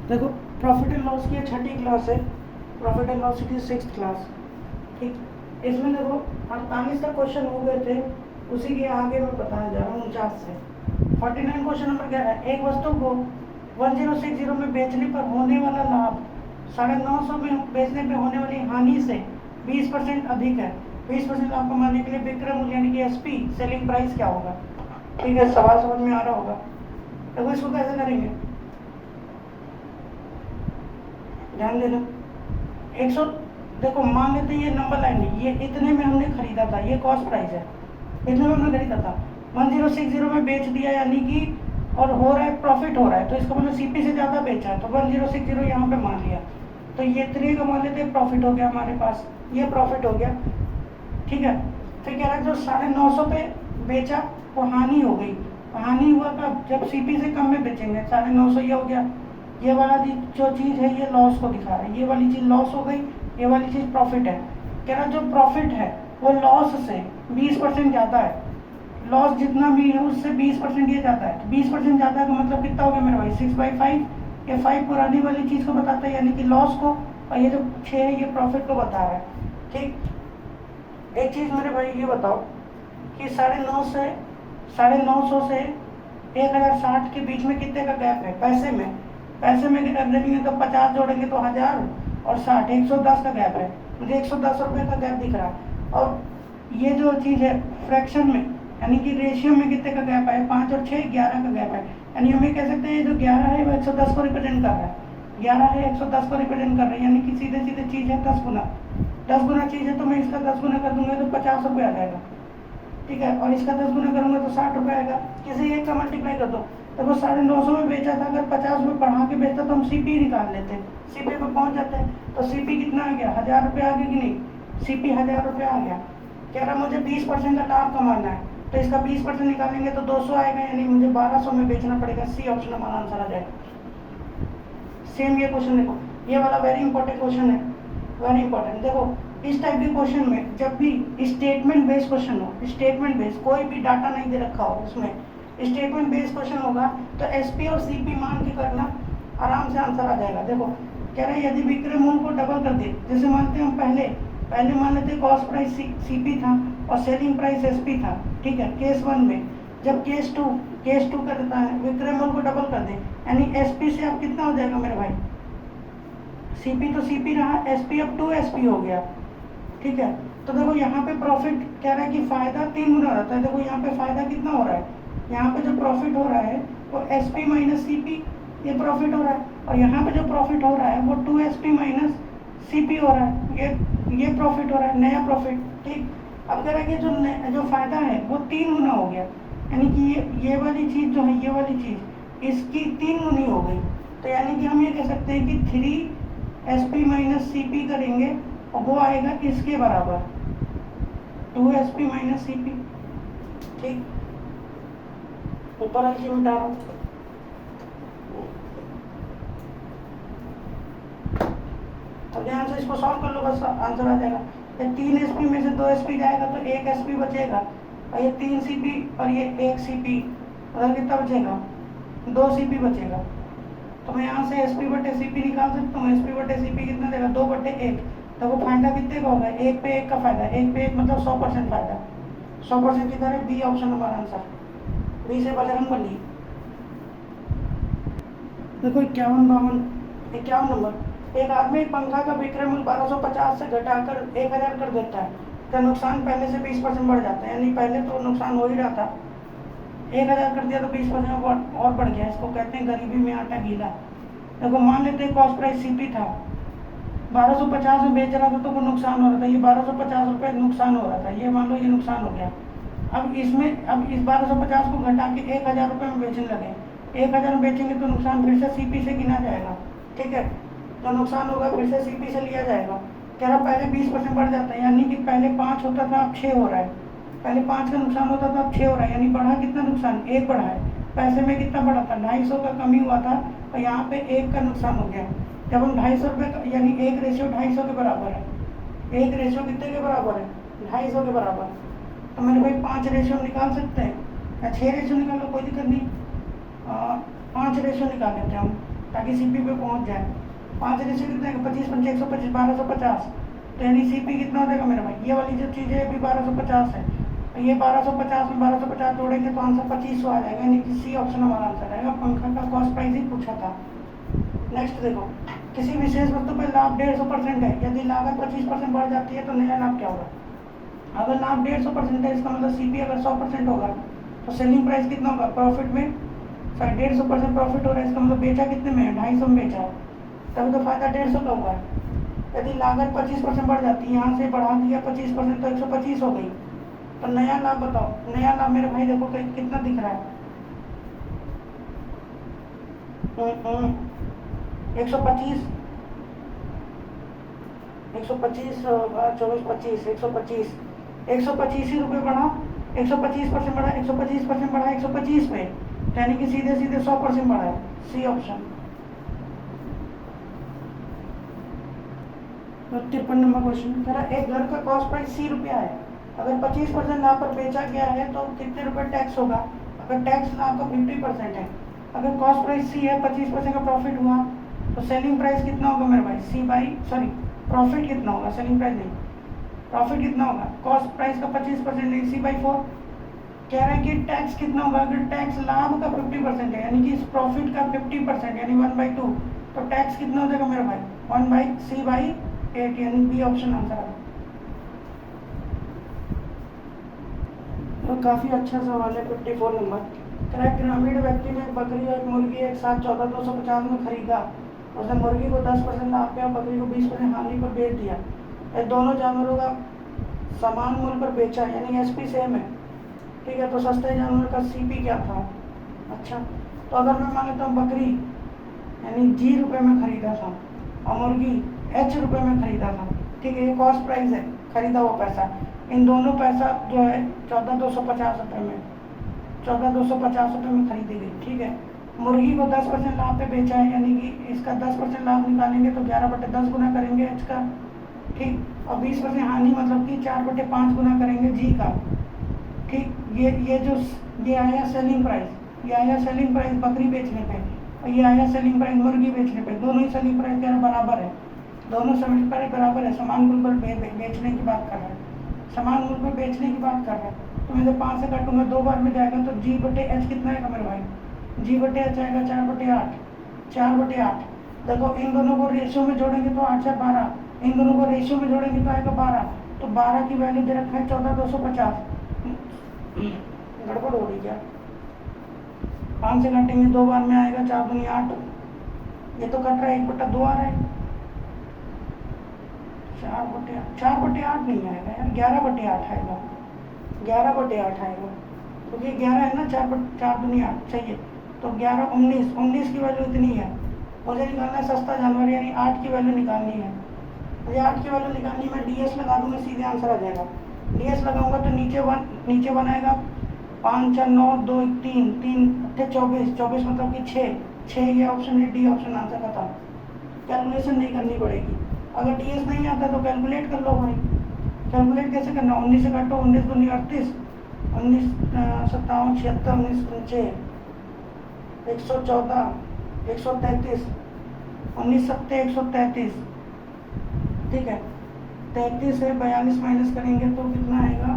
देखो profit and loss की छठी class है, प्रॉफिट एंड लॉस की 6th क्लास। ठीक, इसमें देखो 48 तक क्वेश्चन हो गए थे, उसी के आगे मैं बताने जा रहा हूँ 49 से। 49 क्वेश्चन नंबर क्या है, एक वस्तु को 1060 में बेचने पर होने वाला लाभ 950 में बेचने पर होने वाली हानि से 20% अधिक है। 20% लाभ कमाने के लिए विक्रय मूल्य यानी कि एसपी सेलिंग प्राइस क्या होगा। ठीक है, सवाल समझ में आ रहा होगा। देखो इसको कैसे करेंगे, ध्यान देना। 100 देखो मान लेते हैं ये नंबर लाइन है, ये इतने में हमने खरीदा था, ये कॉस्ट प्राइस है, इतने में हमने खरीदा था। 1060 में बेच दिया यानी कि और हो रहा है प्रॉफिट हो रहा है, तो इसका मतलब सीपी से ज़्यादा बेचा है, तो 1060 यहाँ पे मान लिया, तो ये इतने का मान लेते हैं प्रॉफिट हो गया हमारे पास, ये प्रॉफिट हो गया। ठीक है, फिर कह रहा है जो 950 पे बेचा वो हानि हो गई। हानि हुआ कब, जब सीपी से कम में बेचेंगे। 950 ये हो गया, ये वाला जो चीज़ है ये लॉस को दिखा रहा है, ये वाली चीज़ लॉस हो गई, ये वाली चीज़ प्रॉफिट है। कह रहा जो प्रॉफिट है वो लॉस से 20% ज़्यादा है, लॉस जितना भी है उससे 20% ये ज़्यादा है। 20% ज़्यादा का मतलब कितना हो गया मेरे भाई, 6/5। ये 5 पुरानी वाली चीज़ को बताता है यानी कि लॉस को, और ये जो 6 है ये प्रॉफिट को बता रहा है। ठीक, एक चीज़ मेरे भाई ये बताओ कि 950 से 1060 के बीच में कितने का गैप है पैसे में। पैसे में अगर देखेंगे तो 50 जोड़ेंगे तो 1000 और 60 110 का गैप है। मुझे 110 रुपये का गैप दिख रहा है। और ये जो चीज़ है फ्रैक्शन में यानी कि रेशियो में कितने का गैप है, 5 और 6 11 का गैप है। यानी हम ये कह सकते हैं जो 11 है वो 110 को रिप्रेजेंट कर रहा है, 11 है 110 को रिप्रेजेंट कर रहा है, यानी कि सीधे सीधे चीज़ है 10 गुना। 10 गुना चीज़ है तो मैं इसका 10 गुना कर दूंगा तो 50 रुपये आ जाएगा। ठीक है, और इसका 10 गुना करूँगा तो 60 रुपये आएगा। किसी एक का मल्टीप्लाई कर दो, तो वो 950 में बेचा था, अगर 50 में बढ़ा के बेचता तो हम सीपी निकाल लेते, सीपी पे पहुंच जाते हैं। तो सीपी कितना आ गया, 1000 रुपये आ गया कि नहीं, सीपी 1000 रुपये आ गया। कह रहा मुझे 20% का लाभ कमाना है, तो इसका 20% निकालेंगे तो 200 आएगा, यानी मुझे 1200 में बेचना पड़ेगा। सी ऑप्शन हमारा आंसर आ जाएगा। सेम ये क्वेश्चन देखो, ये वाला वेरी इंपॉर्टेंट क्वेश्चन है, वेरी इंपॉर्टेंट। देखो इस टाइप के क्वेश्चन में जब भी स्टेटमेंट बेस्ड क्वेश्चन हो, स्टेटमेंट बेस्ड कोई भी डाटा नहीं दे रखा हो, उसमें स्टेटमेंट बेस्ड क्वेश्चन होगा तो एसपी और सीपी मान के करना, आराम से आंसर आ जाएगा। देखो कह रहे हैं यदि विक्रय मूल्य को डबल कर दे, जैसे मानते हैं हम पहले मान लेते हैं कॉस्ट प्राइस सीपी था और सेलिंग प्राइस एसपी था। ठीक है, केस 1 में। जब केस 2 कर देता है विक्रय मूल्य को डबल कर दे, यानी एसपी से अब कितना हो जाएगा मेरे भाई, सीपी तो सीपी रहा, एसपी अब 2 एसपी हो गया। ठीक है, तो देखो यहाँ पे प्रॉफिट कह रहा है कि फायदा 3 गुना रहता है। देखो यहाँ पे फायदा कितना हो रहा है, यहाँ पे जो प्रॉफिट हो रहा है वो एसपी माइनस सीपी, ये प्रॉफिट हो रहा है, और यहाँ पे जो प्रॉफिट हो रहा है वो 2 एसपी माइनस सीपी हो रहा है, ये प्रॉफिट हो रहा है, नया प्रॉफिट। ठीक, अब कह रहा है कि जो फायदा है वो 3 गुना हो गया, यानी कि ये वाली चीज़ जो है, ये वाली चीज़ इसकी 3 गुनी हो गई। तो यानी कि हम ये कह सकते हैं कि 3 एसपी माइनस सीपी करेंगे और वो आएगा इसके बराबर 2 एसपी माइनस सीपी। ठीक, ऊपर वाली मिटा रहा हूँ। अब ध्यान से इसको सॉल्व कर लो, बस आंसर आ जाएगा। ये 3 एसपी में से 2 एसपी जाएगा तो 1 एसपी बचेगा, और ये 3 सीपी और ये 1 सीपी, मतलब कितना बचेगा, 2 सीपी बचेगा। तो मैं यहाँ से एसपी बटे सीपी निकाल सकता हूँ। एसपी बटे सीपी कितना देगा, 2/1। तो वो फायदा कितने का होगा, 1 पे 1 का फायदा, 1 पे 1 मतलब 100% फायदा। 100% किधर है, बी ऑप्शन हमारा आंसर, बी से बजरंग बली। देखो 51 नंबर। एक आदमी पंखा का विक्रय मूल्य 1250 से घटाकर 1000 कर देता है, तो नुकसान पहले से 20% बढ़ जाता है, यानी पहले तो नुकसान हो ही रहा था, 1000 कर दिया तो 20% और बढ़ गया। इसको कहते हैं गरीबी में आटा गीला। देखो मान लेते हैं कॉस्ट प्राइस सीपी था, 1250 में बेच रहा था तो वो नुकसान हो रहा था, ये 1250 रुपये नुकसान हो रहा था, ये मान लो ये नुकसान हो गया। अब इस 1250 को घटा के 1000 रुपये में बेचने लगे, 1000 में बेचेंगे तो नुकसान फिर से सीपी से गिना जाएगा। ठीक है, तो नुकसान होगा फिर से सीपी से लिया जाएगा। कह रहा पहले 20% बढ़ जाता है, यानी कि पहले 5 होता था अब 6 हो रहा है, पहले 5 का नुकसान होता था अब 6 हो रहा है, यानी बढ़ा कितना नुकसान, 1 बढ़ा है। पैसे में कितना बढ़ा था, 250 का कमी हुआ था, और यहाँ पे 1 का नुकसान हो गया। जब हम 250 रुपये यानी 1 रेशियो 250 के बराबर है, 1 रेशियो कितने के बराबर है, 250 के बराबर। तो मेरे भाई 5 रेशियो निकाल सकते हैं या 6 रेशियो निकाल लो, कोई दिक्कत नहीं। 5 रेशियो निकाल लेते हैं हम। ताकि सीपी पे पहुंच जाए। 5 से कितने 25 पंचे 125 1250, तो यानी सीपी कितना हो जाएगा मेरे भाई, ये वाली जो चीज़ है अभी 1250 है, तो ये 1250 में 1250 जोड़ेंगे तो आंसर 2500 आ जाएगा, यानी कि सी ऑप्शन हमारा आंसर आएगा। पंखा का कॉस्ट प्राइस ही पूछा था। नेक्स्ट देखो, किसी विशेष वस्तु पर लाभ 150% है, यदि लागत 25% बढ़ जाती है तो नया लाभ क्या होगा। अगर लाभ 150% है, इसका मतलब सीपी अगर 100% होगा तो सेलिंग प्राइस कितना होगा, प्रॉफिट में 150% प्रॉफिट हो रहा है, इसका मतलब बेचा कितने में है, 250 में बेचा है, तभी तो फायदा 150 का हुआ है। यदि लागत 25% बढ़ जाती है, यहाँ से बढ़ा दिया 25% तो 125 हो गई, तो नया लाभ बताओ। नया लाभ मेरे भाई देखो कितना दिख रहा है, 125 125 24 25 125 125 ही रुपये बढ़ा, 125% बढ़ा, 125% बढ़ा 125 पे, यानी कि सीधे सीधे 100% बढ़ा है, सी ऑप्शन। तो 53 नंबर क्वेश्चन कह रहा है, एक घर का कॉस्ट प्राइस 80 रुपया है, अगर 25% लाभ पर बेचा गया है तो कितने रुपए टैक्स होगा। अगर टैक्स लाभ का 50% है, अगर कॉस्ट प्राइस सी है, 25% का प्रॉफिट हुआ, तो सेलिंग प्राइस कितना होगा मेरे भाई, सी बाई सॉरी प्रॉफिट कितना होगा, सेलिंग प्राइस नहीं, प्रॉफिट कितना होगा, कॉस्ट प्राइस का 25% नहीं, सी बाई 4। कह रहे हैं कि टैक्स कितना होगा, अगर टैक्स लाभ का 50% है, यानी कि इस प्रॉफिट का 50%, यानी 1/2, तो टैक्स कितना हो जाएगा मेरे भाई, 1/C/8, यानी बी ऑप्शन आंसर है। तो काफ़ी अच्छा सवाल है। 54 नंबर कह रहा है, ग्रामीण व्यक्ति ने एक बकरी और एक मुर्गी एक साथ 14,250 में खरीदा, उसने मुर्गी को 10% लाभ पे और बकरी को 20% हानि पर बेच दिया। ये दोनों जानवरों का समान मूल्य पर बेचा, यानी एसपी सेम है, ठीक है, तो सस्ते जानवर का सीपी क्या था। अच्छा, तो अगर मैं मान लेता हूँ बकरी यानी जी रुपये में खरीदा था और मुर्गी एच रुपये में खरीदा था, ठीक है, ये कॉस्ट प्राइस है, खरीदा हुआ पैसा, इन दोनों पैसा जो है 14,250 रुपये में 14,250 रुपये में खरीदी गई, ठीक है। मुर्गी को 10% लाभ पे बेचा है, यानी कि इसका 10% लाभ निकालेंगे तो 11/10 गुना करेंगे एच का, ठीक, और 20% हानि मतलब कि 4/5 गुना करेंगे जी का, ठीक। ये आया सेलिंग प्राइस, ये आया सेलिंग प्राइस बकरी बेचने पे, और ये आया सेलिंग प्राइस मुर्गी बेचने पे, दोनों ही सेलिंग प्राइस क्या बराबर है, दोनों सेलिंग प्राइस बराबर है, समान मूल्य पर बेचने की बात कर रहे हैं, समान मूल्य पर बेचने की बात कर रहे हैं। तो मैं जब 5 से काटूंगा 2 बार में जाएगा तो G/H कितना आएगा मेरे भाई, G/H आएगा 4/8, 4/8। देखो इन दोनों को रेशियो में जोड़ेंगे तो 8 से 12, इन दोनों को रेशियो में जोड़ेंगे तो आएगा 12, तो 12 की वैल्यू दे रखा है 14,250, गड़बड़ हो रही क्या, 5 से काटेंगे 2 बार में आएगा 4 दूनी 8, ये तो कट रहा है 1/2 आ रहा है, 4/8 नहीं आएगा यार, 11/8 आएगा, 11/8 आएगा, क्योंकि 11 है ना, 4 दूनी 8 चाहिए, तो 11 19 की वैल्यू इतनी है, मुझे निकालना है सस्ता जानवर, यानी 8 की वैल्यू निकालनी है, मुझे 8 की वैल्यू निकालनी, मैं DS लगा दूंगा, सीधे आंसर आ जाएगा। DS लगाऊंगा तो नीचे 1 आएगा, 5 4 9 2 3 3 24 24 मतलब कि 6 ये ऑप्शन है, डी ऑप्शन आंसर का था। कैलकुलेशन नहीं करनी पड़ेगी, अगर DS नहीं आता तो कैलकुलेट कर लो भाई। कैलकुलेट कैसे करना, 19 से काटो, 19 दूनी 38, 19 57 76 19 पंचे 114 133, 19 सत्ते 133, ठीक है। 33 से 42 माइनस करेंगे तो कितना आएगा,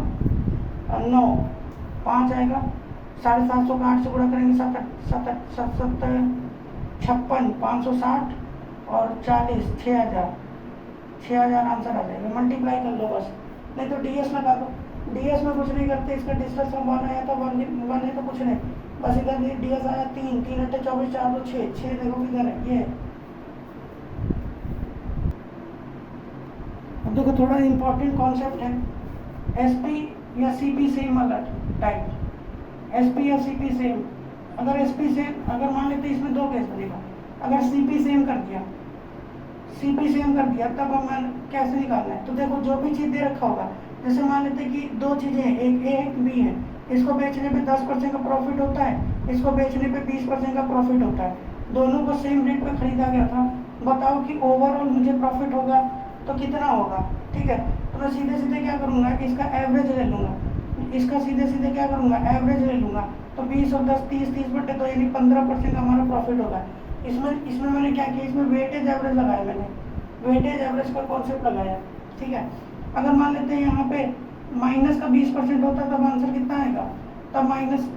9 5 आएगा, 750 का 8 से गुणा करेंगे 7 56 560 और 40 6,000 आंसर आ जाएगा, मल्टीप्लाई कर लो बस, नहीं तो DS लगा दो। DS में कुछ नहीं करते, इसका डिस्टेंस फ्रॉम 1 आया था, 1 है तो कुछ नहीं, बस इधर DS आया 3 3 8 24 4 2 6 देखो किधर है ये। अब देखो थोड़ा इंपॉर्टेंट कॉन्सेप्ट है, SP या CP सेम अलग टाइप, SP या CP सेम, अगर SP सेम, अगर मान लेते इसमें 2 केस बनेगा, अगर CP सेम कर दिया तब हमें कैसे निकालना है, तो देखो जो भी चीज़ दे रखा होगा, जैसे मान लेते कि 2 चीज़ें हैं, एक A एक B है, इसको बेचने पे 10% का प्रॉफिट होता है, इसको बेचने पे 20% का प्रॉफिट होता है, दोनों को सेम रेट पे खरीदा गया था, बताओ कि ओवरऑल मुझे प्रॉफिट होगा तो कितना होगा, ठीक है। तो मैं सीधे क्या करूँगा, इसका एवरेज ले लूँगा, इसका सीधे क्या करूँगा, एवरेज ले लूँगा, तो 20 और 10 30 30/2, यानी 15% का हमारा प्रॉफिट होगा। इसमें इसमें मैंने क्या किया, इसमें वेटेज एवरेज लगाया मैंने, वेटेज एवरेज का कॉन्सेप्ट लगाया, ठीक है। अगर मान लेते हैं यहाँ पे माइनस का 20% होता तब आंसर कितना आएगा, तब माइनस,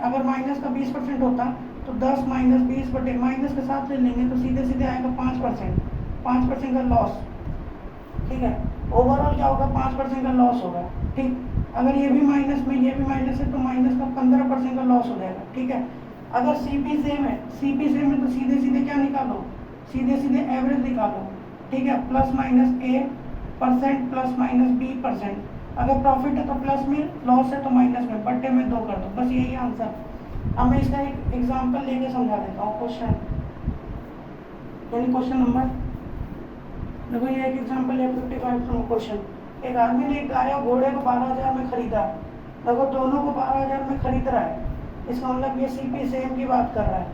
अगर माइनस का 20% होता तो 10 माइनस 20 बटे माइनस के साथ ले लेंगे तो सीधे सीधे आएगा 5%, 5% का लॉस, ठीक है। ओवरऑल क्या होगा, 5% का लॉस होगा, ठीक। अगर ये भी माइनस में ये भी माइनस है तो माइनस का 15% का लॉस हो जाएगा, ठीक है। अगर सीपी सेम है, सीपी सेम है तो सीधे सीधे क्या निकालो, सीधे सीधे एवरेज निकालो, ठीक है। Plus minus A% plus minus B%, अगर प्रॉफिट है तो प्लस में, लॉस है तो माइनस में, बट्टे में 2 कर दो, बस यही आंसर। अब मैं इसका एक एग्जाम्पल लेके समझा देता हूँ, क्वेश्चन यानी क्वेश्चन नंबर, देखो ये एक एग्जाम्पल है 55 फ्रॉम क्वेश्चन। एक आदमी ने एक गाय और घोड़े को 12,000 में खरीदा, देखो दोनों को 12,000 में खरीद रहा है, इसका मतलब ये सीपी सेम की बात कर रहा है।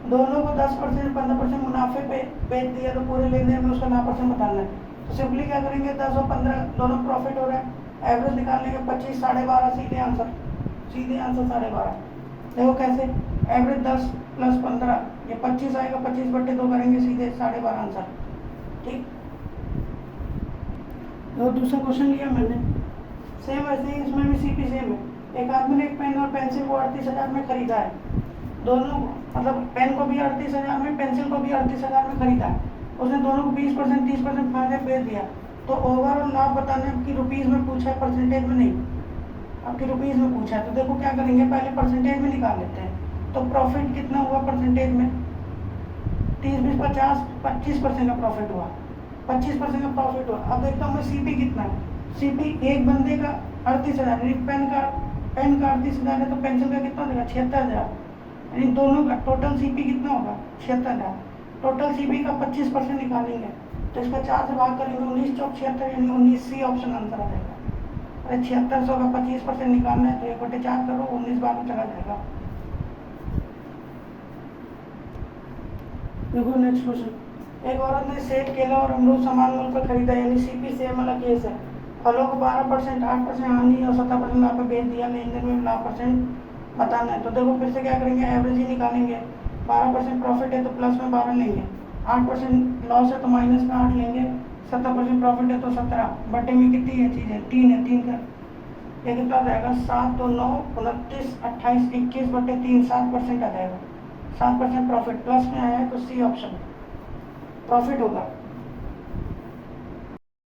दोनों को 10% 15% मुनाफे पे बेच दिया तो पूरे लेन देन में उसका ना परसेंट बताना है। तो सिंपली क्या करेंगे, 10 और 15 दोनों प्रॉफिट हो रहा है, एवरेज निकाल लेंगे 25 12.5, सीधे आंसर, सीधे आंसर 12.5। देखो कैसे, एवरेज 10 प्लस 15 ये 25 आएगा, 25 बट्टे 2 करेंगे, सीधे 12.5 आंसर, ठीक। और दूसरा क्वेश्चन लिया मैंने, सेम ऐसे ही इसमें भी सीपी सेम है। एक आदमी ने एक पेन और पेंसिल को 38,000 में खरीदा है, दोनों को मतलब पेन को भी 38,000 में, पेंसिल को भी 38,000 में खरीदा है, उसने दोनों को 20% 30% फायदे बेच दिया। तो ओवरऑल लाभ बताना है कि रुपीज़ में पूछा है, परसेंटेज में नहीं, आपकी रुपीज़ में पूछा है। तो देखो क्या करेंगे, पहले परसेंटेज में निकाल लेते हैं। तो प्रॉफिट कितना हुआ परसेंटेज में, 30 20 50 25% का प्रॉफिट हुआ, 25% का प्रॉफिट हुआ। अब देखता हूँ मैं सीपी कितना है, सीपी एक बंदे का 38,000, पेन का 38,000 है तो पेंसिल का कितना देगा 76,000, यानी दोनों का टोटल सीपी कितना होगा 76,000। टोटल सीपी का 25% निकालेंगे तो इसका 4 से भाग करेंगे, 19 चौक 76 यानी 19C ऑप्शन आंसर आ जाएगा। अरे 7600 का 25% निकालना है तो 1/4 करो, 19 बार में चला जाएगा। देखो नेक्स्ट क्वेश्चन, एक औरत ने सेब केला और अमरूद समान मूल्य पर खरीदा, यानी सीपी सेम वाला केस है। फलों को 12% 8% हानि और 17% लाभ पे बेच दिया, लेन देन में लाभ परसेंट बताना है। तो देखो फिर से क्या करेंगे, एवरेज ही निकालेंगे। 12% प्रॉफिट है तो प्लस में 12 लेंगे, 8% लॉस है तो माइनस में 8 लेंगे, 70% प्रॉफिट है तो 17, बटे में कितनी है चीज़ है 3 है, 3 का ये कितना जाएगा 7 2 9 29 28 21 बटे 3, 7% आ जाएगा, 7% प्रॉफिट, प्लस में आया है तो सी ऑप्शन प्रॉफिट होगा।